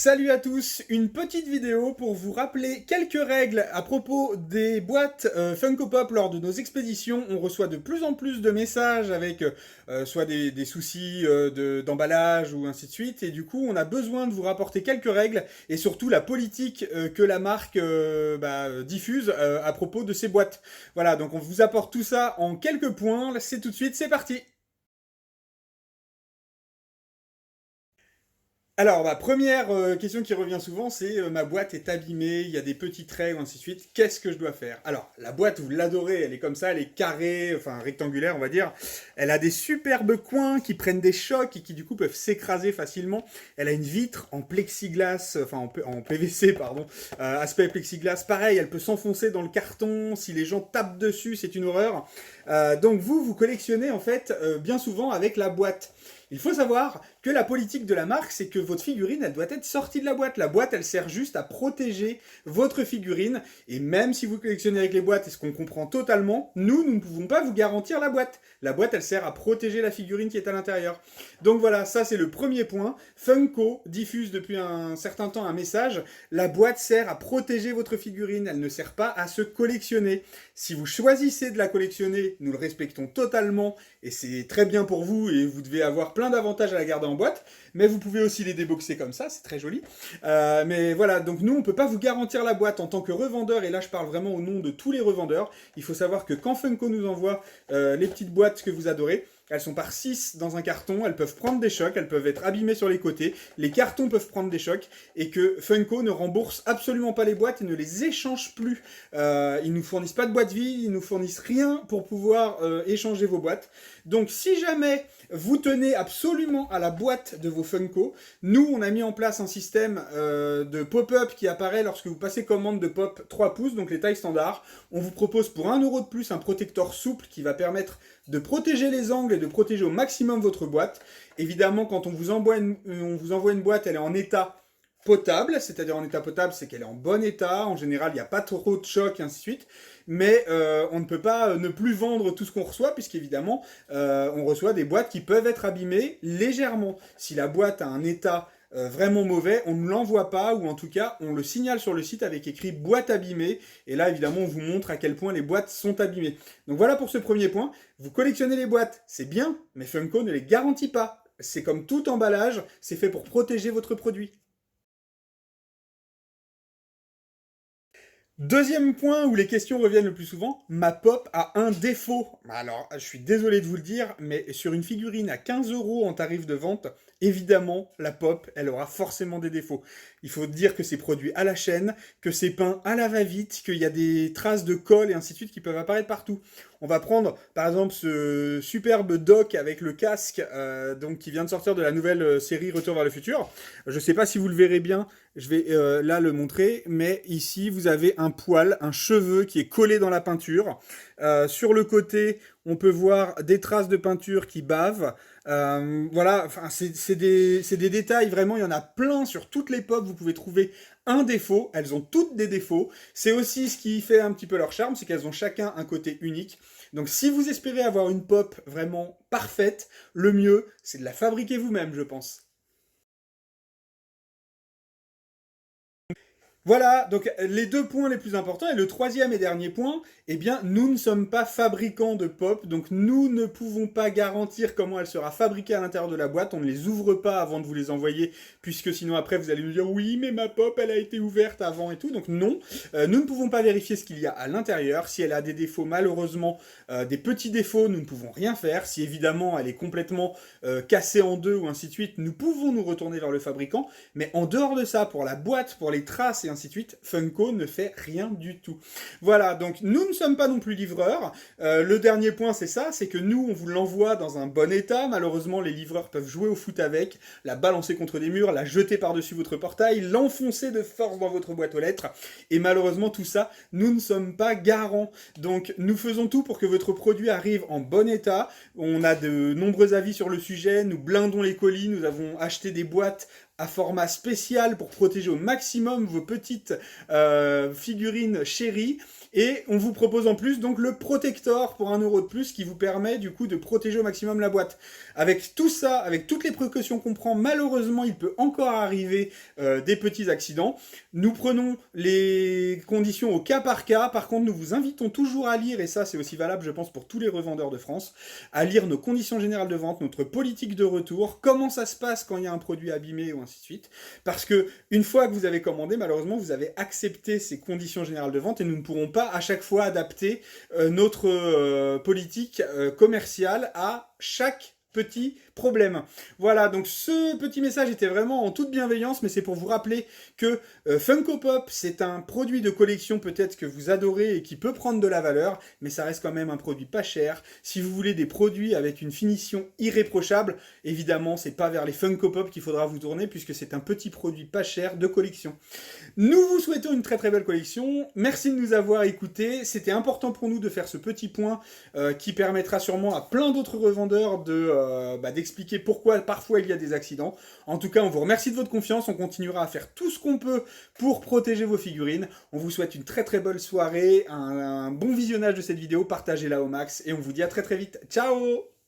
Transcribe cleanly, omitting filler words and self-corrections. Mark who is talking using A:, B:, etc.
A: Salut à tous, une petite vidéo pour vous rappeler quelques règles à propos des boîtes Funko Pop lors de nos expéditions. On reçoit de plus en plus de messages avec soit des soucis d'emballage ou ainsi de suite. Et du coup, on a besoin de vous rapporter quelques règles et surtout la politique que la marque diffuse à propos de ces boîtes. Voilà, donc on vous apporte tout ça en quelques points. C'est tout de suite, c'est parti! Alors, ma première question qui revient souvent, c'est ma boîte est abîmée, il y a des petits traits ou ainsi de suite, qu'est-ce que je dois faire? Alors, la boîte, vous l'adorez, elle est comme ça, elle est carrée, enfin rectangulaire, on va dire. Elle a des superbes coins qui prennent des chocs et qui du coup peuvent s'écraser facilement. Elle a une vitre en plexiglas, enfin en PVC, pardon, aspect plexiglas. Pareil, elle peut s'enfoncer dans le carton, si les gens tapent dessus, c'est une horreur. Donc vous collectionnez en fait bien souvent avec la boîte. Il faut savoir que la politique de la marque, c'est que votre figurine, elle doit être sortie de la boîte. La boîte, elle sert juste à protéger votre figurine. Et même si vous collectionnez avec les boîtes, et ce qu'on comprend totalement, nous ne pouvons pas vous garantir la boîte. La boîte, elle sert à protéger la figurine qui est à l'intérieur. Donc voilà, ça c'est le premier point. Funko diffuse depuis un certain temps un message. La boîte sert à protéger votre figurine. Elle ne sert pas à se collectionner. Si vous choisissez de la collectionner, nous le respectons totalement. Et c'est très bien pour vous et vous devez avoir plein d'avantages à la garder en boîte, mais vous pouvez aussi les déboxer comme ça, c'est très joli. Mais voilà, donc nous on peut pas vous garantir la boîte en tant que revendeur, et là je parle vraiment au nom de tous les revendeurs. Il faut savoir que quand Funko nous envoie les petites boîtes que vous adorez, elles sont par 6 dans un carton, elles peuvent prendre des chocs, elles peuvent être abîmées sur les côtés, les cartons peuvent prendre des chocs, et que Funko ne rembourse absolument pas les boîtes et ne les échange plus. Ils nous fournissent pas de boîtes vides, ils nous fournissent rien pour pouvoir échanger vos boîtes. Donc si jamais vous tenez absolument à la boîte de vos Funko, nous on a mis en place un système de pop-up qui apparaît lorsque vous passez commande de pop 3 pouces, donc les tailles standards. On vous propose pour 1 € de plus un protecteur souple qui va permettre de protéger les angles et de protéger au maximum votre boîte. Évidemment, quand on vous envoie une boîte, elle est en état potable, c'est-à-dire en état potable, c'est qu'elle est en bon état, en général il n'y a pas trop de chocs et ainsi de suite, mais on ne peut pas ne plus vendre tout ce qu'on reçoit, puisqu'évidemment on reçoit des boîtes qui peuvent être abîmées légèrement. Si la boîte a un état vraiment mauvais, on ne l'envoie pas, ou en tout cas on le signale sur le site avec écrit boîte abîmée, et là évidemment on vous montre à quel point les boîtes sont abîmées. Donc voilà pour ce premier point. Vous collectionnez les boîtes, c'est bien, mais Funko ne les garantit pas. C'est comme tout emballage, c'est fait pour protéger votre produit. Deuxième point où les questions reviennent le plus souvent, ma pop a un défaut. Alors, je suis désolé de vous le dire, mais sur une figurine à 15 € en tarif de vente, évidemment, la pop, elle aura forcément des défauts. Il faut dire que c'est produit à la chaîne, que c'est peint à la va-vite, qu'il y a des traces de colle et ainsi de suite qui peuvent apparaître partout. On va prendre, par exemple, ce superbe Doc avec le casque, donc qui vient de sortir de la nouvelle série Retour vers le futur. Je ne sais pas si vous le verrez bien, je vais là le montrer, mais ici vous avez un poil, un cheveu qui est collé dans la peinture. Sur le côté, on peut voir des traces de peinture qui bavent. Voilà, enfin, c'est des détails, vraiment, il y en a plein sur toutes les pop, vous pouvez trouver un défaut, elles ont toutes des défauts. C'est aussi ce qui fait un petit peu leur charme, c'est qu'elles ont chacun un côté unique. Donc si vous espérez avoir une pop vraiment parfaite, le mieux, c'est de la fabriquer vous-même, je pense. Voilà, donc les deux points les plus importants. Et le troisième et dernier point, eh bien, nous ne sommes pas fabricants de pop, donc nous ne pouvons pas garantir comment elle sera fabriquée à l'intérieur de la boîte. On ne les ouvre pas avant de vous les envoyer, puisque sinon après vous allez nous dire oui, mais ma pop, elle a été ouverte avant et tout. Donc non, nous ne pouvons pas vérifier ce qu'il y a à l'intérieur. Si elle a des défauts, malheureusement, des petits défauts, nous ne pouvons rien faire. Si évidemment elle est complètement cassée en deux ou ainsi de suite, nous pouvons nous retourner vers le fabricant. Mais en dehors de ça, pour la boîte, pour les traces et ainsi de suite, Funko ne fait rien du tout. Voilà, donc nous ne sommes pas non plus livreurs. Le dernier point, c'est ça, c'est que nous, on vous l'envoie dans un bon état. Malheureusement, les livreurs peuvent jouer au foot avec, la balancer contre des murs, la jeter par-dessus votre portail, l'enfoncer de force dans votre boîte aux lettres. Et malheureusement, tout ça, nous ne sommes pas garants. Donc, nous faisons tout pour que votre produit arrive en bon état. On a de nombreux avis sur le sujet, nous blindons les colis, nous avons acheté des boîtes à format spécial pour protéger au maximum vos petites figurines chéries. Et on vous propose en plus donc le Protector pour 1 € de plus qui vous permet du coup de protéger au maximum la boîte. Avec tout ça, avec toutes les précautions qu'on prend, malheureusement il peut encore arriver des petits accidents. Nous prenons les conditions au cas par cas. Par contre, nous vous invitons toujours à lire, et ça c'est aussi valable je pense pour tous les revendeurs de France, à lire nos conditions générales de vente, notre politique de retour, comment ça se passe quand il y a un produit abîmé ou ainsi de suite. Parce que une fois que vous avez commandé, malheureusement vous avez accepté ces conditions générales de vente et nous ne pourrons pas à chaque fois adapter notre politique commerciale à chaque petit problème. Voilà, donc ce petit message était vraiment en toute bienveillance, mais c'est pour vous rappeler que Funko Pop, c'est un produit de collection peut-être que vous adorez et qui peut prendre de la valeur, mais ça reste quand même un produit pas cher. Si vous voulez des produits avec une finition irréprochable, évidemment, c'est pas vers les Funko Pop qu'il faudra vous tourner, puisque c'est un petit produit pas cher de collection. Nous vous souhaitons une très très belle collection. Merci de nous avoir écoutés. C'était important pour nous de faire ce petit point qui permettra sûrement à plein d'autres revendeurs d'expliquer pourquoi parfois il y a des accidents. En tout cas, on vous remercie de votre confiance. On continuera à faire tout ce qu'on peut pour protéger vos figurines. On vous souhaite une très très belle soirée, un bon visionnage de cette vidéo. Partagez-la au max et on vous dit à très très vite. Ciao!